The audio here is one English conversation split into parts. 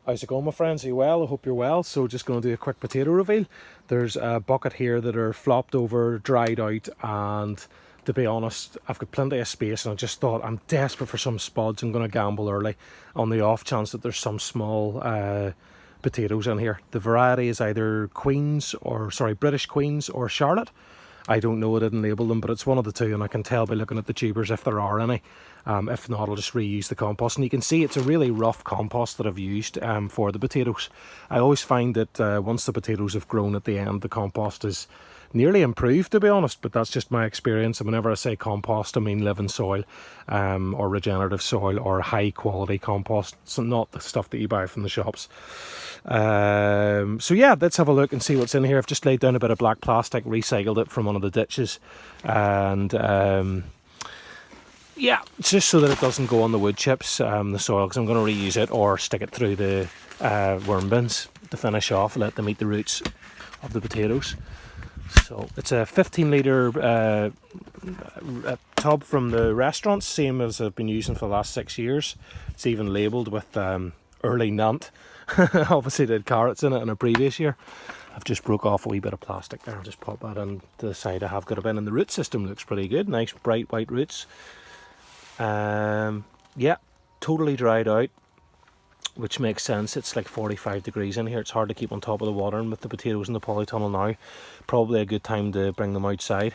How's it going, my friends? Are you well? I hope you're well. So just going to do a quick potato reveal. There's a bucket here that are flopped over, dried out, and to be honest, I've got plenty of space, and I just thought I'm desperate for some spuds. I'm going to gamble early on the off chance that there's some small potatoes in here. The variety is either British Queens or Charlotte. I don't know, I didn't label them, but it's one of the two, and I can tell by looking at the tubers if there are any. If not, I'll just reuse the compost. And you can see it's a really rough compost that I've used for the potatoes. I always find that once the potatoes have grown at the end, the compost is nearly improved, to be honest, but that's just my experience. And whenever I say compost, I mean living soil or regenerative soil or high quality compost, so not the stuff that you buy from the shops. So yeah, let's have a look and see what's in here. I've just laid down a bit of black plastic, recycled it from one of the ditches, and yeah, just so that it doesn't go on the wood chips, the soil, because I'm going to reuse it or stick it through the worm bins to finish off, let them eat the roots of the potatoes. So it's a 15 litre tub from the restaurant, same as I've been using for the last 6 years. It's even labelled with early Nantes. Obviously they had carrots in it in a previous year. I've just broke off a wee bit of plastic there. I'll just pop that on to the side. I have got a bin, and the root system looks pretty good. Nice bright white roots. Yeah, totally dried out, which makes sense. It's like 45 degrees in here. It's hard to keep on top of the water, and with the potatoes in the polytunnel now, probably a good time to bring them outside.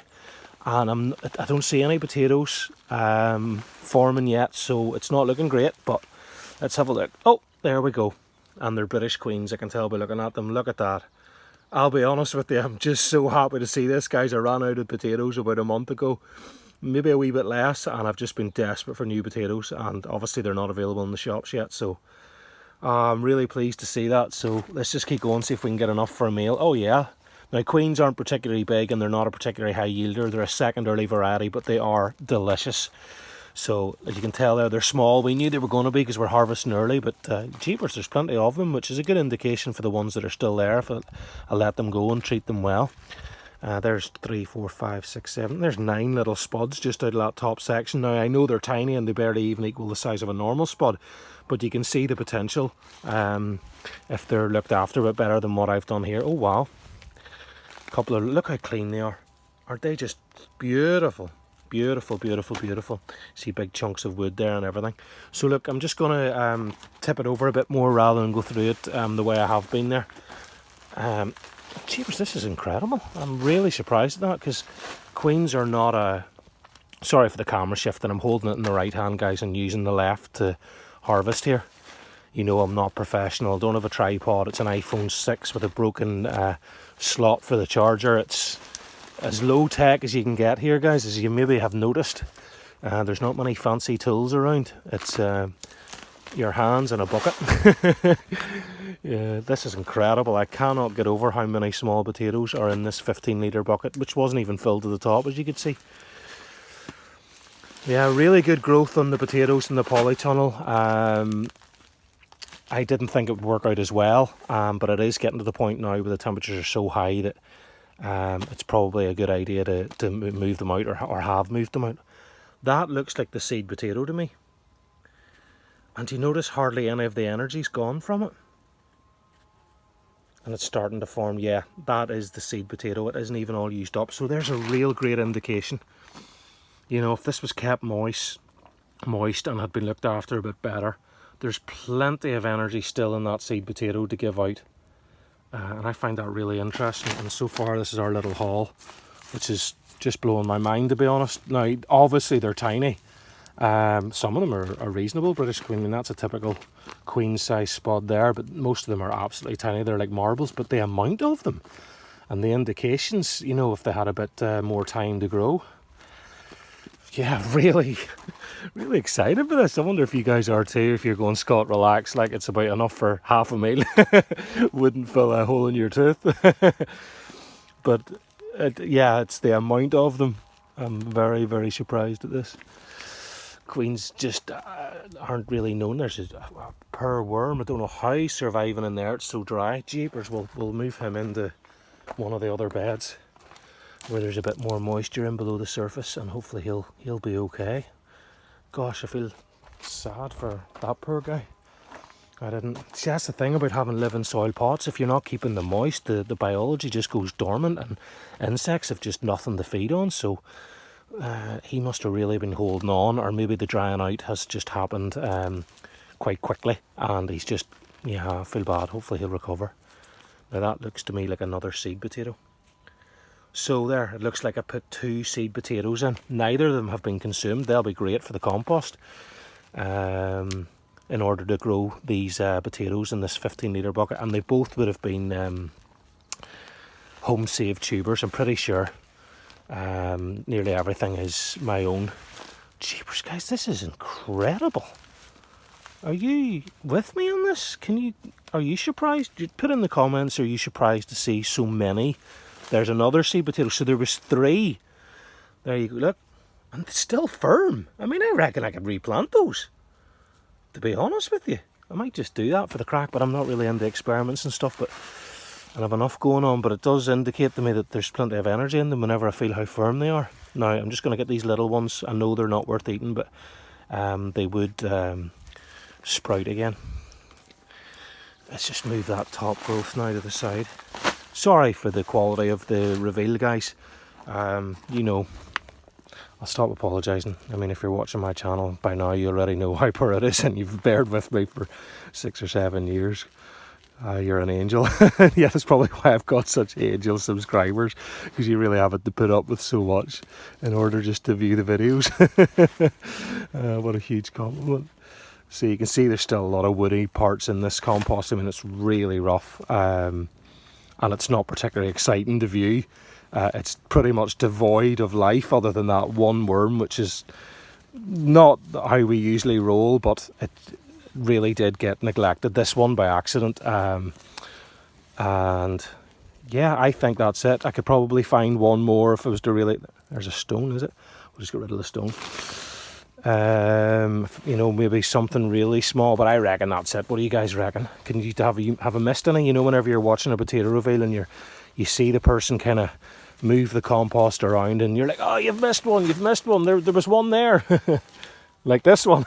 And I don't see any potatoes forming yet, so it's not looking great, but let's have a look. Oh, there we go. And they're British Queens, I can tell by looking at them. Look at that. I'll be honest with you, I'm just so happy to see this, guys. I ran out of potatoes about a month ago, maybe a wee bit less, and I've just been desperate for new potatoes, and obviously they're not available in the shops yet, so I'm really pleased to see that. So let's just keep going, see if we can get enough for a meal. Oh yeah. Now, Queens aren't particularly big, and they're not a particularly high yielder. They're a second early variety, but they are delicious. So as you can tell there, they're small. We knew they were going to be because we're harvesting early, but jeepers, there's plenty of them, which is a good indication for the ones that are still there, if I let them go and treat them well. There's 3, 4, 5, 6, 7. There's 9 little spuds just out of that top section. Now, I know they're tiny and they barely even equal the size of a normal spud, but you can see the potential if they're looked after a bit better than what I've done here. Oh wow, look how clean they are. Aren't they just beautiful? Beautiful, beautiful, beautiful. See big chunks of wood there and everything. So look, I'm just going to tip it over a bit more rather than go through it the way I have been there. Jeepers, this is incredible. I'm really surprised at that, because Queens are not a... Sorry for the camera shift, and I'm holding it in the right hand, guys, and using the left to harvest here. You know, I'm not professional. I don't have a tripod. It's an iPhone 6 with a broken slot for the charger. It's as low tech as you can get here, guys, as you maybe have noticed. There's not many fancy tools around. It's your hands and a bucket. Yeah, this is incredible. I cannot get over how many small potatoes are in this 15 litre bucket, which wasn't even filled to the top, as you could see. Yeah, really good growth on the potatoes in the polytunnel. I didn't think it would work out as well, but it is getting to the point now where the temperatures are so high that it's probably a good idea to move them out, or have moved them out. That looks like the seed potato to me. And you notice hardly any of the energy's gone from it. And it's starting to form. Yeah, that is the seed potato. It isn't even all used up. So there's a real great indication. You know, if this was kept moist and had been looked after a bit better, there's plenty of energy still in that seed potato to give out. And I find that really interesting. And so far, this is our little haul, which is just blowing my mind, to be honest. Now, obviously, they're tiny. Some of them are reasonable British Queen. I mean, that's a typical queen size spud there, but most of them are absolutely tiny. They're like marbles, but the amount of them and the indications, you know, if they had a bit more time to grow. Yeah, really excited for this. I wonder if you guys are too, if you're going, Scott, relax, like it's about enough for half a meal. Wouldn't fill a hole in your tooth. But yeah, it's the amount of them. I'm very, very surprised at this. Queens just aren't really known. There's a per worm. I don't know how he's surviving in there. It's so dry. Jeepers, we'll move him into one of the other beds where there's a bit more moisture in below the surface, and hopefully he'll be okay. Gosh, I feel sad for that poor guy. I didn't. See, that's the thing about having living soil pots. If you're not keeping them moist, the biology just goes dormant, and insects have just nothing to feed on. So he must have really been holding on, or maybe the drying out has just happened quite quickly, and he's just, yeah, I feel bad. Hopefully he'll recover. Now that looks to me like another seed potato. So there, it looks like I put 2 seed potatoes in. Neither of them have been consumed. They'll be great for the compost. In order to grow these potatoes in this 15-litre bucket, and they both would have been home saved tubers. I'm pretty sure nearly everything is my own. Jeepers, guys, this is incredible. Are you with me on this? Are you surprised? Put in the comments, are you surprised to see so many? There's another seed potato. So there was 3. There you go, look. And it's still firm. I mean, I reckon I could replant those. To be honest with you, I might just do that for the crack, but I'm not really into experiments and stuff, but I have enough going on. But it does indicate to me that there's plenty of energy in them whenever I feel how firm they are. Now, I'm just going to get these little ones. I know they're not worth eating, but they would sprout again. Let's just move that top growth now to the side. Sorry for the quality of the reveal, guys. You know, I'll stop apologising. I mean, if you're watching my channel by now, you already know how poor it is, and you've bared with me for 6 or 7 years. You're an angel. Yeah, that's probably why I've got such angel subscribers, because you really have it to put up with so much in order just to view the videos. What a huge compliment. So you can see there's still a lot of woody parts in this compost. I mean, it's really rough, and it's not particularly exciting to view. It's pretty much devoid of life other than that one worm, which is not how we usually roll, but it really did get neglected, this one by accident. And yeah, I think that's it. I could probably find one more if it was to really... There's a stone, is it? We'll just get rid of the stone. You know, maybe something really small, but I reckon that's it. What do you guys reckon? Can you have a missed any? You know, whenever you're watching a potato reveal and you see the person kind of move the compost around, and you're like, oh, you've missed one. There was one there. Like this one.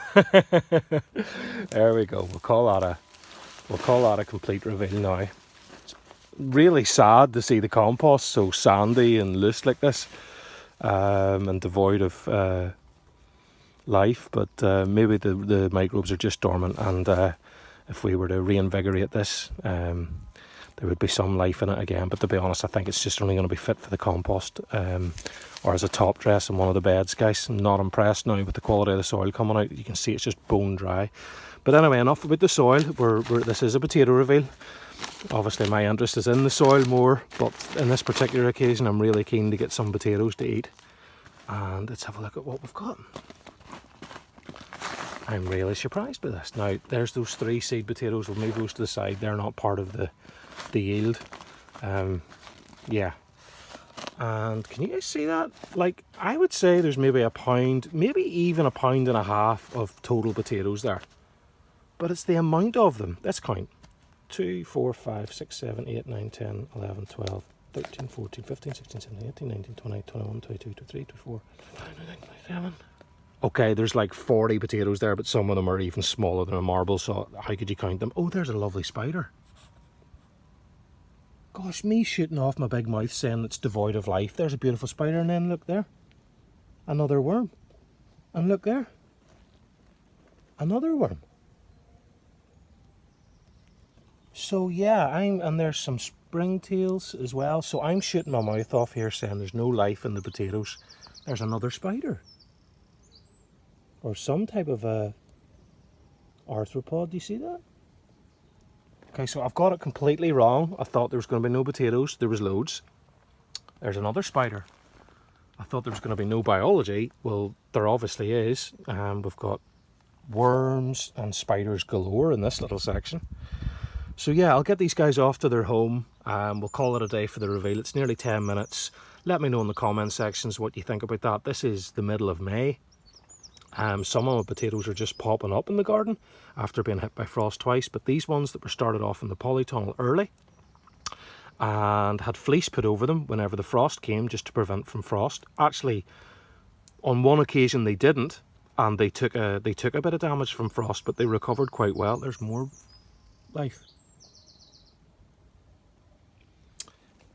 There we go. We'll call that a complete reveal now. It's really sad to see the compost so sandy and loose like this, and devoid of life, but maybe the microbes are just dormant, and if we were to reinvigorate this, there would be some life in it again. But to be honest, I think it's just only going to be fit for the compost, or as a top dress in one of the beds, guys. I'm not impressed now with the quality of the soil coming out. You can see it's just bone dry. But anyway, enough about the soil. This is a potato reveal. Obviously my interest is in the soil more, but in this particular occasion I'm really keen to get some potatoes to eat. And let's have a look at what we've got. I'm really surprised by this. Now, there's those 3 seed potatoes. We'll move those to the side. They're not part of the yield. Yeah. And can you guys see that? Like, I would say there's maybe a pound, maybe even a pound and a half of total potatoes there. But it's the amount of them. Let's count. 2, 4, 5, 6, 7, 8, 9, 10, 11, 12, 13, 14, 15, 16, 17, 18, 19, 20, 21, 22, 23, 24, 25, 26, 27. Okay, there's like 40 potatoes there, but some of them are even smaller than a marble, so how could you count them? Oh, there's a lovely spider. Gosh, me shooting off my big mouth saying it's devoid of life. There's a beautiful spider, and then look there. Another worm. And look there. Another worm. So yeah, and there's some springtails as well. So I'm shooting my mouth off here saying there's no life in the potatoes. There's another spider. Or some type of a arthropod. Do you see that? Okay, so I've got it completely wrong. I thought there was going to be no potatoes. There was loads. There's another spider. I thought there was going to be no biology. Well, there obviously is. We've got worms and spiders galore in this little section. So yeah, I'll get these guys off to their home. We'll call it a day for the reveal. It's nearly 10 minutes. Let me know in the comment sections what you think about that. This is the middle of May. Some of my potatoes are just popping up in the garden after being hit by frost twice, but these ones that were started off in the polytunnel early and had fleece put over them whenever the frost came, just to prevent from frost. Actually, on one occasion they didn't, and they took a bit of damage from frost, but they recovered quite well. There's more life.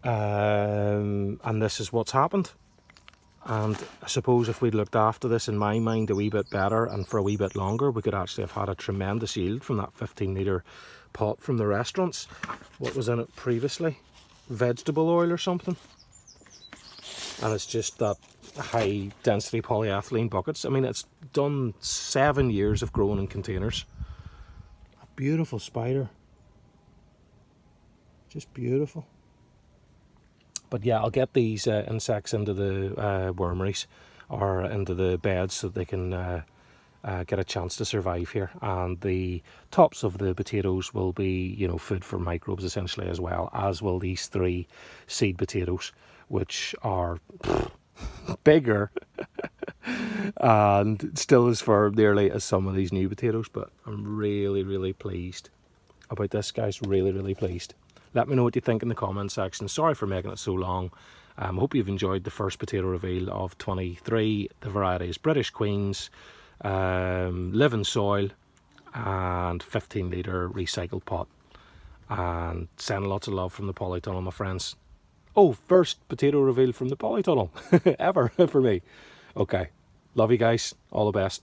And this is what's happened. And I suppose if we'd looked after this, in my mind, a wee bit better and for a wee bit longer, we could actually have had a tremendous yield from that 15 litre pot from the restaurants. What was in it previously? Vegetable oil or something. And it's just that high density polyethylene buckets. I mean, it's done 7 years of growing in containers. A beautiful spider. Just beautiful. But yeah, I'll get these insects into the wormeries or into the beds so that they can get a chance to survive here. And the tops of the potatoes will be, you know, food for microbes essentially, as well as will these 3 seed potatoes, which are bigger and still as firm nearly as some of these new potatoes. But I'm really, really pleased about this, guys. Really, really pleased. Let me know what you think in the comment section. Sorry for making it so long. I hope you've enjoyed the first potato reveal of 23. The variety is British Queens, Living Soil, and 15 litre recycled pot. And send lots of love from the Polytunnel, my friends. Oh, first potato reveal from the Polytunnel ever for me. Okay, love you guys. All the best.